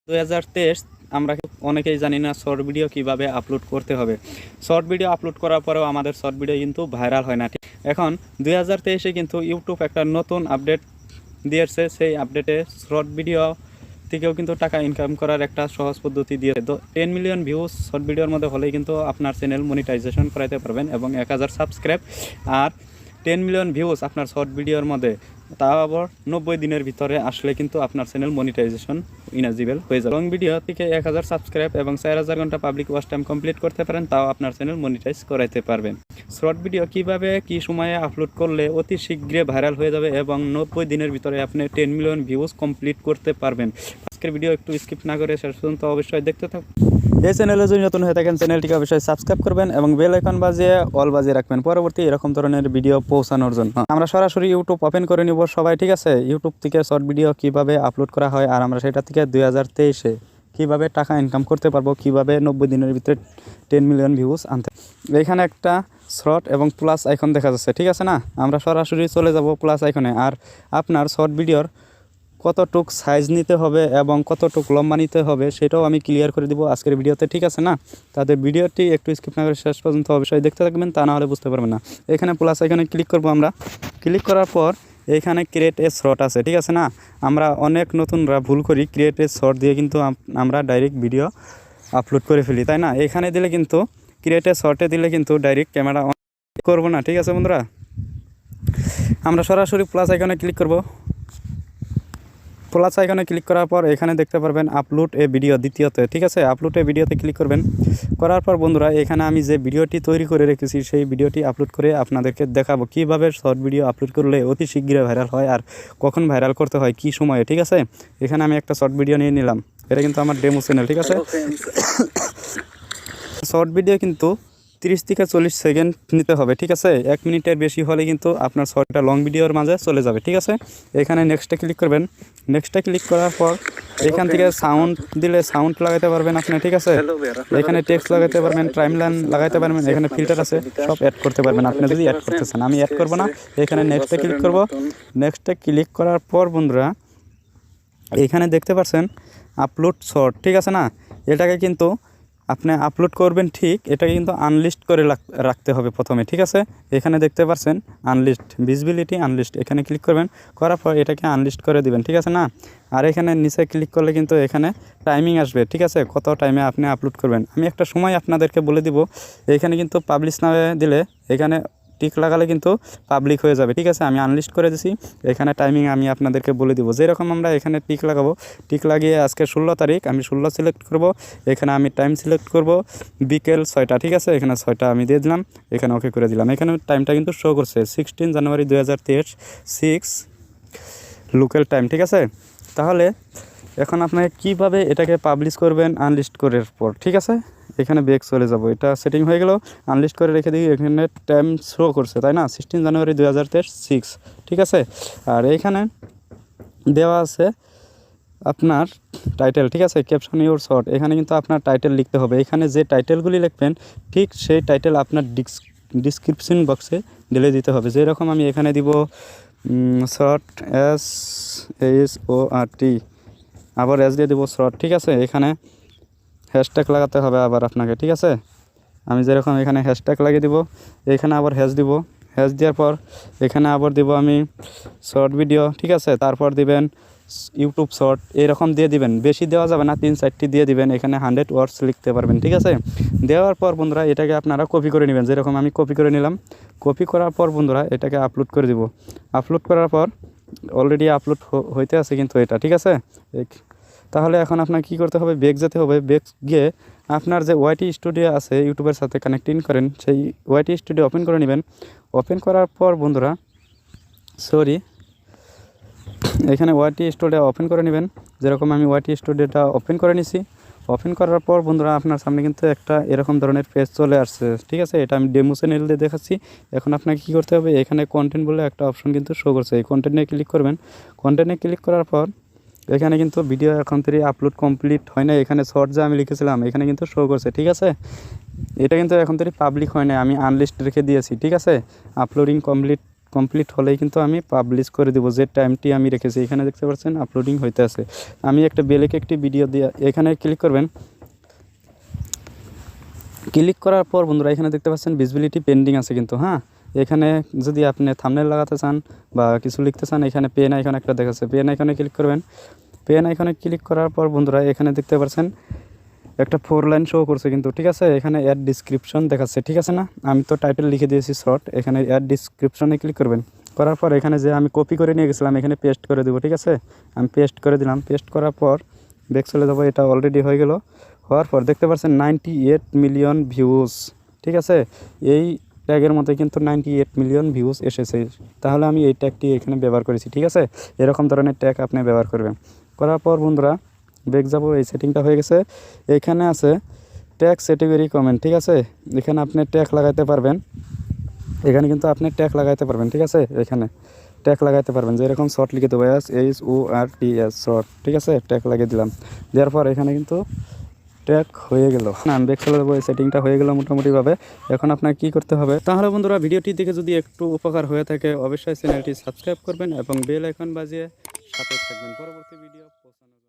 2023 আমরা অনেকেই জানি না শর্ট ভিডিও কিভাবে আপলোড করতে হবে। শর্ট ভিডিও আপলোড করার পরেও আমাদের শর্ট ভিডিও কিন্তু ভাইরাল হয় না। এখন 2023-এ কিন্তু ইউটিউব একটা নতুন আপডেট দিয়েছে। সেই আপডেটে শর্ট ভিডিও থেকেও কিন্তু টাকা ইনকাম করার একটা সহজ পদ্ধতি দিয়ে 10 মিলিয়ন ভিউজ শর্ট ভিডিওর মধ্যে হলেই কিন্তু আপনার চ্যানেল মনিটাইজেশন করাইতে পারবেন এবং 1000 সাবস্ক্রাইব আর 10 মিলিয়ন ভিউজ আপনার শর্ট ভিডিওর মধ্যে, তাও আবার 90 দিনের ভিতরে আসলে কিন্তু আপনার চ্যানেল মনিটাইজেশন ইনাজিবল হয়ে যাবে। লং ভিডিও থেকে 1000 সাবস্ক্রাইব এবং 4000 ঘন্টা পাবলিক ওয়াচ টাইম কমপ্লিট করতে পারেন, তাও আপনার চ্যানেল মনিটাইজ করাইতে পারবেন। শর্ট ভিডিও কিভাবে কি সময়ে আপলোড করলে অতি শীঘ্রই ভাইরাল হয়ে যাবে এবং 90 দিনের ভিতরে আপনি 10 মিলিয়ন ভিউজ কমপ্লিট করতে পারবেন। আজকের ভিডিও একটু স্কিপ না করে শেষ পর্যন্ত অবশ্যই দেখতে থাকুন। এই চ্যানেলে যদি নতুন হয়ে থাকেন চ্যানেলটিকে অবশ্যই সাবস্ক্রাইব করবেন এবং বেল আইকন বাজিয়ে অল বাজিয়ে রাখবেন পরবর্তী এরকম ধরনের ভিডিও পৌঁছানোর জন্য। আমরা সরাসরি ইউটিউব ওপেন করে নিব সবাই, ঠিক আছে? ইউটিউব থেকে শর্ট ভিডিও কিভাবে আপলোড করা হয় আর আমরা সেটা থেকে 2023-এ কীভাবে টাকা ইনকাম করতে পারবো, কিভাবে 90 দিনের ভিতরে 10 মিলিয়ন ভিউজ আনতে। এখানে একটা শর্ট এবং প্লাস আইকন দেখা যাচ্ছে, ঠিক আছে না? আমরা সরাসরি চলে যাব প্লাস আইকনে। আর আপনার শর্ট ভিডিওর কতটুক সাইজ নিতে হবে এবং কতটুক লম্বা নিতে হবে সেটাও আমি ক্লিয়ার করে দিব আজকের ভিডিওতে, ঠিক আছে না? তাদের ভিডিওটি একটু স্কিপ না করে শেষ পর্যন্ত অবশ্যই দেখতে থাকবেন, তা না হলে বুঝতে পারবেন না। এখানে প্লাস আইকনে ক্লিক করব আমরা। ক্লিক করার পর এখানে ক্রিয়েট এ শর্ট আছে, ঠিক আছে না? আমরা অনেক নতুনরা ভুল করি, ক্রিয়েট এ শর্ট দিয়ে কিন্তু আমরা ডাইরেক্ট ভিডিও আপলোড করে ফেলি, তাই না? এখানে দিলে কিন্তু ক্রিয়েট এ শর্টে দিলে কিন্তু ডাইরেক্ট ক্যামেরা অন করবো না, ঠিক আছে বন্ধুরা? আমরা সরাসরি প্লাস আইকনে ক্লিক করব। প্লাস আইকনে ক্লিক করার পর এখানে দেখতে পারবেন আপলোড এ ভিডিও দ্বিতীয়তে, ঠিক আছে? আপলোড এ ভিডিওতে ক্লিক করবেন। করার পর বন্ধুরা এখানে আমি যে ভিডিওটি তৈরি করে রেখেছি সেই ভিডিওটি আপলোড করে আপনাদেরকে দেখাবো কীভাবে শর্ট ভিডিও আপলোড করলে অতি শীঘ্রই ভাইরাল হয় আর কখন ভাইরাল করতে হয় কী সময়ে, ঠিক আছে? এখানে আমি একটা শর্ট ভিডিও নিয়ে নিলাম, এটা কিন্তু আমার ডেমো চ্যানেল, ঠিক আছে? শর্ট ভিডিও কিন্তু 30 থেকে 40 সেকেন্ড নিতে হবে, ঠিক আছে? 1 মিনিটের বেশি হলে কিন্তু আপনার শর্টটা লং ভিডিওর মাঝে চলে যাবে, ঠিক আছে? এখানে নেক্সটে ক্লিক করবেন। নেক্সটে ক্লিক করার পর এখান থেকে সাউন্ড দিলে সাউন্ড লাগাতে পারবেন আপনি, ঠিক আছে? এখানে টেক্সট লাগাতে পারবেন, টাইমলাইন লাগাতে পারবেন, এখানে ফিল্টার আছে, সব অ্যাড করতে পারবেন আপনি যদি অ্যাড করতে চান। আমি অ্যাড করব না। এখানে নেক্সটে ক্লিক করব। নেক্সটে ক্লিক করার পর বন্ধুরা এখানে দেখতে পাচ্ছেন আপলোড শর্ট, ঠিক আছে না? এটাকে কিন্তু আপনি আপলোড করবেন, ঠিক এটাকে কিন্তু আনলিস্ট করে রাখতে হবে প্রথমে, ঠিক আছে? এখানে দেখতে পাচ্ছেন আনলিস্ট, ভিজিবিলিটি আনলিস্ট, এখানে ক্লিক করবেন। করার পর এটাকে আনলিস্ট করে দিবেন, ঠিক আছে না? আর এখানে নিচে ক্লিক করলে কিন্তু এখানে টাইমিং আসবে, ঠিক আছে? কত টাইমে আপনি আপলোড করবেন আমি একটা সময় আপনাদেরকে বলে দিব। এখানে কিন্তু পাবলিশ না দিলে এখানে টিক লাগালে কিন্তু পাবলিক হয়ে যাবে, ঠিক আছে? আমি আনলিস্ট করে দিছি। এখানে টাইমিং আমি আপনাদেরকে বলে দিব। যেরকম আমরা এখানে টিক লাগাবো, টিক লাগিয়ে আজকে 16 তারিখ আমি 16 সিলেক্ট করব। এখানে আমি টাইম সিলেক্ট করব বিকেল 6টা, ঠিক আছে? এখানে 6টা আমি দিয়ে দিলাম, এখানে ওকে করে দিলাম। এখানে টাইমটা কিন্তু শো করছে 16 জানুয়ারি 2023 6 লোকাল টাইম, ঠিক আছে? তাহলে এখন আপনাকে কীভাবে এটাকে পাবলিশ করবেন আনলিস্ট করার পর, ঠিক আছে? এখানে ব্যাক চলে যাব। এটা সেটিং হয়ে গেল, আনলিস্ট করে রেখে দিই। এখানে টাইম শো করছে, তাই না? 16 জানুয়ারি 2023 6, ঠিক আছে? আর এখানে দেওয়া আছে আপনার টাইটেল, ঠিক আছে? ক্যাপশন ইউর শর্ট, এখানে কিন্তু আপনার টাইটেল লিখতে হবে। এখানে যে টাইটেলগুলি লিখবেন ঠিক সেই টাইটেল আপনার ডিসক্রিপশন বক্সে ঢেলে দিতে হবে। যেরকম আমি এখানে দিব শর্ট SHORT, আবার এস দিয়ে দেবো শর্ট, ঠিক আছে? এখানে হ্যাশট্যাগ লাগাতে হবে আবার আপনাকে, ঠিক আছে? আমি যেরকম এখানে হ্যাশট্যাগ লাগিয়ে দিব, এখানে আবার হ্যাশ দিব। হ্যাশ দেওয়ার পর এখানে আবার দিব আমি শর্ট ভিডিও, ঠিক আছে? তারপর দিবেন ইউটিউব শর্ট, এরকম দিয়ে দিবেন। বেশি দেওয়া যাবে না, 3-4টি দিয়ে দিবেন। এখানে 100 ওয়ার্ডস লিখতে পারবেন, ঠিক আছে? দেওয়ার পর বন্ধুরা এটাকে আপনারা কপি করে নেবেন। যেরকম আমি কপি করে নিলাম। কপি করার পর বন্ধুরা এটাকে আপলোড করে দিব। আপলোড করার পর অলরেডি আপলোড হইতে আছে কিন্তু এটা, ঠিক আছে? তাহলে এখন আপনার কী করতে হবে, ব্যাক যেতে হবে। ব্যাক গিয়ে আপনার যে ওয়াইটি স্টুডিও আছে ইউটিউবের সাথে কানেক্টিং করেন, সেই ওয়াইটি স্টুডিও ওপেন করে নেবেন। ওপেন করার পর বন্ধুরা এখানে ওয়াইটি স্টুডিও ওপেন করে নেবেন। যেরকম আমি ওয়াইটি স্টুডিওটা ওপেন করে নিছি। ওপেন করার পর বন্ধুরা আপনার সামনে কিন্তু একটা এরকম ধরনের পেজ চলে আসছে, ঠিক আছে? এটা আমি ডেমো চ্যানেল দিয়ে দেখাচ্ছি। এখন আপনাকে কী করতে হবে, এখানে কন্টেন্ট বলে একটা অপশন কিন্তু শো করছে, এই কন্টেন্টে ক্লিক করবেন। কন্টেন্টে ক্লিক করার পর এখানে কিন্তু ভিডিও এখন থেকে আপলোড কমপ্লিট হয় না। এখানে শর্ট যা আমি লিখেছিলাম এখানে কিন্তু শো করছে, ঠিক আছে? এটা কিন্তু এখন থেকে পাবলিক হয় না, আমি আনলিস্ট রেখে দিয়েছি, ঠিক আছে? আপলোডিং কমপ্লিট কমপ্লিট হলেই কিন্তু আমি পাবলিশ করে দেবো, যে টাইমটি আমি রেখেছি। এখানে দেখতে পাচ্ছেন আপলোডিং হইতে আছে। আমি একটা বেলেকে একটি ভিডিও দিয়ে এখানে ক্লিক করবেন। ক্লিক করার পর বন্ধুরা এখানে দেখতে পাচ্ছেন ভিজিবিলিটি পেন্ডিং আছে কিন্তু। হ্যাঁ, এখানে যদি আপনি থাম্বনেল লাগাতে চান বা কিছু লিখতে চান, এখানে পেন আইকন একটা দেখাচ্ছে, পেন আইকনে ক্লিক করবেন। পেন আইকনে ক্লিক করার পর বন্ধুরা এখানে দেখতে পাচ্ছেন একটা 4 লাইন শো করছে কিন্তু, ঠিক আছে। এখানে অ্যাড ডিসক্রিপশন দেখাচ্ছে, ঠিক আছে না। আমি তো টাইটেল লিখে দিয়েছি শর্ট, এখানে অ্যাড ডিসক্রিপশনে ক্লিক করবেন। করার পর এখানে যে আমি কপি করে নিয়ে গেছিলাম এখানে পেস্ট করে দেবো, ঠিক আছে। আমি পেস্ট করে দিলাম। পেস্ট করার পর ব্যাক চলে যাবো। এটা অলরেডি হয়ে গেল। হওয়ার পর দেখতে পাচ্ছেন 98 মিলিয়ন ভিউজ, ঠিক আছে। এই ট্যাগের মধ্যে কিন্তু 98 মিলিয়ন ভিউজ এসেছে। তাহলে আমি এই ট্যাগটি এখানে ব্যবহার করেছি, ঠিক আছে। এরকম ধরনের ট্যাগ আপনি ব্যবহার করবেন। করার পর বন্ধুরা ব্যাক যাবো। এই সেটিংটা হয়ে গেছে। এখানে আছে ট্যাগ ক্যাটাগরি কমেন্ট, ঠিক আছে। এখানে আপনি ট্যাগ লাগাইতে পারবেন। এখানে কিন্তু আপনি ট্যাগ লাগাইতে পারবেন, ঠিক আছে। এখানে ট্যাগ লাগাইতে পারবেন, যে এরকম শর্ট লিখে দেবো SHORT, শর্ট, ঠিক আছে। ট্যাগ লাগিয়ে দিলাম। দেওয়ার পর এখানে কিন্তু ট্যাগ হয়ে গেল। আমি ব্যাক চলে যাবো। এই সেটিংটা হয়ে গেল মোটামুটিভাবে। এখন আপনার কি করতে হবে, তাহলে বন্ধুরা ভিডিওটি দেখে যদি একটু উপকার হয়ে থাকে অবশ্যই চ্যানেলটি সাবস্ক্রাইব করবেন এবং বেল আইকন বাজিয়ে সাথে থাকবেন পরবর্তী ভিডিও পৌঁছানোর